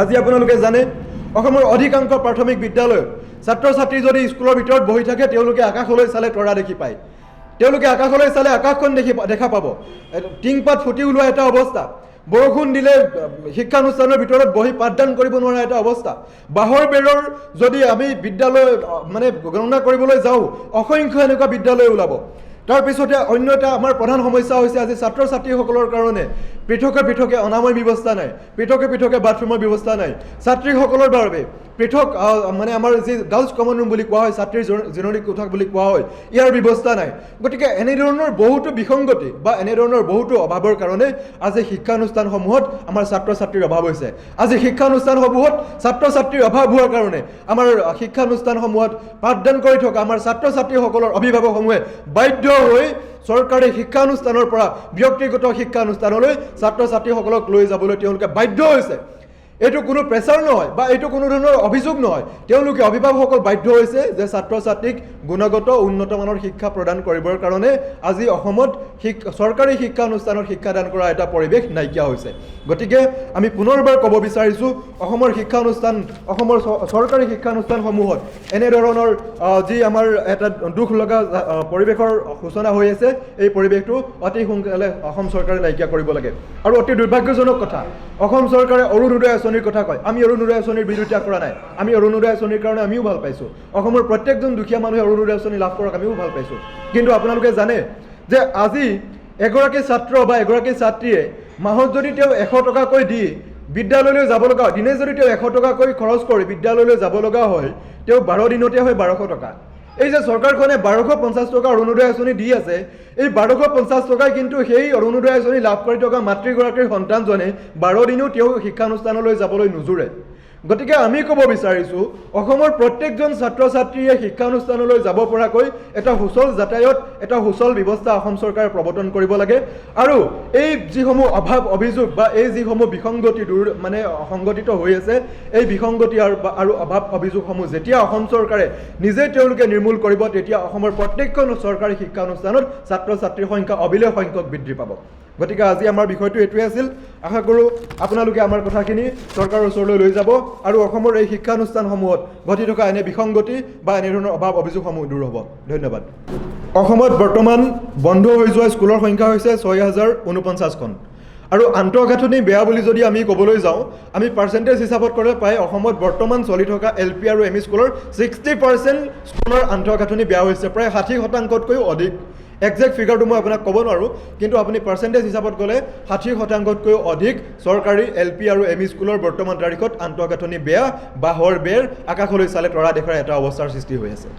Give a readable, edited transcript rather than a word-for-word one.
আজি আপোনালোকে জানে অসমৰ অধিকাংশ প্ৰাথমিক বিদ্যালয়ত ছাত্ৰ ছাত্ৰী যদি স্কুলৰ ভিতৰত বহি থাকে তেওঁলোকে আকাশলৈ চালে তৰা দেখি পায় তেওঁলোকে আকাশলৈ চালে আকাশখন দেখা পাব টিংপাত ফুটি ওলোৱা এটা অৱস্থা বৰষুণ দিলে শিক্ষানুষ্ঠানৰ ভিতৰত বহি পাঠদান কৰিব নোৱাৰা এটা অৱস্থা বাহৰ বেৰৰ যদি আমি বিদ্যালয় মানে গণনা কৰিবলৈ যাওঁ অসংখ্য এনেকুৱা বিদ্যালয় ওলাব তাৰ পিছতে অন্য এটা আমাৰ প্ৰধান সমস্যা হৈছে আজি ছাত্ৰ ছাত্ৰীসকলৰ কাৰণে পৃথকে অনাময় ব্যৱস্থা নাই পৃথকে বাথৰুমৰ ব্যৱস্থা নাই ছাত্ৰীসকলৰ বাবে পৃথক মানে আমাৰ যি গাৰ্লছ কমন ৰুম বুলি কোৱা হয় ছাত্ৰীৰ জিৰণি কোঠা বুলি কোৱা হয় ইয়াৰ ব্যৱস্থা নাই গতিকে এনেধৰণৰ বহুতো বিসংগতি বা এনেধৰণৰ বহুতো অভাৱৰ কাৰণে আজি শিক্ষানুষ্ঠানসমূহত আমাৰ ছাত্ৰ ছাত্ৰীৰ অভাৱ হৈছে আজি শিক্ষানুষ্ঠানসমূহত ছাত্ৰ ছাত্ৰীৰ অভাৱ হোৱাৰ কাৰণে আমাৰ শিক্ষানুষ্ঠানসমূহত পাঠদান কৰি থকা আমাৰ ছাত্ৰ ছাত্ৰীসকলৰ অভিভাৱকসমূহে বাধ্য হৈ চৰকাৰী শিক্ষানুষ্ঠানৰ পৰা ব্যক্তিগত শিক্ষানুষ্ঠানলৈ ছাত্ৰ ছাত্ৰীসকলক লৈ যাবলৈ তেওঁলোকে বাধ্য হৈছে এইটো কোনো প্ৰেছাৰ নহয় বা এইটো কোনো ধৰণৰ অভিযোগ নহয় তেওঁলোকে অভিভাৱকসকল বাধ্য হৈছে যে ছাত্ৰ ছাত্ৰীক গুণগত উন্নত মানৰ শিক্ষা প্ৰদান কৰিবৰ কাৰণে আজি অসমত চৰকাৰী শিক্ষানুষ্ঠানত শিক্ষাদান কৰা এটা পৰিৱেশ নাইকিয়া হৈছে গতিকে আমি পুনৰবাৰ ক'ব বিচাৰিছোঁ অসমৰ শিক্ষানুষ্ঠান অসমৰ চৰকাৰী শিক্ষানুষ্ঠানসমূহত এনেধৰণৰ যি আমাৰ এটা দুখ লগা পৰিৱেশৰ সূচনা হৈ আছে এই পৰিৱেশটো অতি সোনকালে অসম চৰকাৰে নাইকিয়া কৰিব লাগে আৰু অতি দুৰ্ভাগ্যজনক কথা অসম চৰকাৰে অৰুণোদয় আঁচনিৰ কথা কয় আমি অৰুণোদয় আঁচনিৰ বিৰোধিতা কৰা নাই আমি অৰুণোদয় আঁচনিৰ কাৰণে আমিও ভাল পাইছোঁ অসমৰ প্ৰত্যেকজন দুখীয়া মানুহে অৰুণোদয় আঁচনি লাভ কৰক আমিও ভাল পাইছোঁ কিন্তু আপোনালোকে জানে যে আজি এগৰাকী ছাত্ৰ বা এগৰাকী ছাত্ৰীয়ে মাহত যদি তেওঁ 100 টকাকৈ দি বিদ্যালয়লৈ যাব লগা হয় দিনে যদি তেওঁ 100 টকাকৈ খৰচ কৰি বিদ্যালয়লৈ যাব লগা হয় তেওঁ 12 দিনতে হয় 1200 টকা এই যে চৰকাৰখনে 1250 টকা অৰুণোদয় আঁচনি দি আছে এই 1250 টকাই কিন্তু সেই অৰুণোদয় আঁচনি লাভ কৰি থকা মাতৃগৰাকীৰ সন্তানজনে 12 দিনো তেওঁ শিক্ষানুষ্ঠানলৈ যাবলৈ নোজোৰে গতিকে আমি ক'ব বিচাৰিছোঁ অসমৰ প্ৰত্যেকজন ছাত্ৰ ছাত্ৰীয়ে শিক্ষানুষ্ঠানলৈ যাব পৰাকৈ এটা সুচল যাতায়াত এটা সুচল ব্যৱস্থা অসম চৰকাৰে প্ৰৱৰ্তন কৰিব লাগে আৰু এই যিসমূহ অভাৱ অভিযোগ বা এই যিসমূহ বিসংগতি মানে সংগঠিত হৈ আছে এই বিসংগতি আৰু অভাৱ অভিযোগসমূহ যেতিয়া অসম চৰকাৰে নিজে তেওঁলোকে নিৰ্মূল কৰিব তেতিয়া অসমৰ প্ৰত্যেকখন চৰকাৰী শিক্ষানুষ্ঠানত ছাত্ৰ ছাত্ৰীৰ সংখ্যা অবিলেখ সংখ্যক বৃদ্ধি পাব গতিকে আজি আমাৰ বিষয়টো এইটোৱে আছিল আশা কৰোঁ আপোনালোকে আমাৰ কথাখিনি চৰকাৰৰ ওচৰলৈ লৈ যাব আৰু অসমৰ এই শিক্ষানুষ্ঠানসমূহত ঘটি থকা এনে বিসংগতি বা এনেধৰণৰ অভাৱ অভিযোগসমূহ দূৰ হ'ব ধন্যবাদ অসমত বৰ্তমান বন্ধ হৈ যোৱা স্কুলৰ সংখ্যা হৈছে 6049খন আৰু আন্তঃগাঁথনি বেয়া বুলি যদি আমি ক'বলৈ যাওঁ আমি পাৰ্চেণ্টেজ হিচাপত ক'লে প্ৰায় অসমত বৰ্তমান চলি থকা LP আৰু ME স্কুলৰ 60% স্কুলৰ আন্তঃগাঁথনি বেয়া হৈছে প্ৰায় 60%তকৈও অধিক একজেক্ট ফিগাৰটো মই আপোনাক ক'ব নোৱাৰোঁ কিন্তু আপুনি পাৰ্চেণ্টেজ হিচাপত গ'লে 60%তকৈও অধিক চৰকাৰী LP আৰু ME স্কুলৰ বৰ্তমান তাৰিখত আন্তঃগাঁথনি বেয়া বাঁহৰ বেৰ আকাশলৈ চালে তৰা দেখাৰ এটা অৱস্থাৰ সৃষ্টি হৈ আছে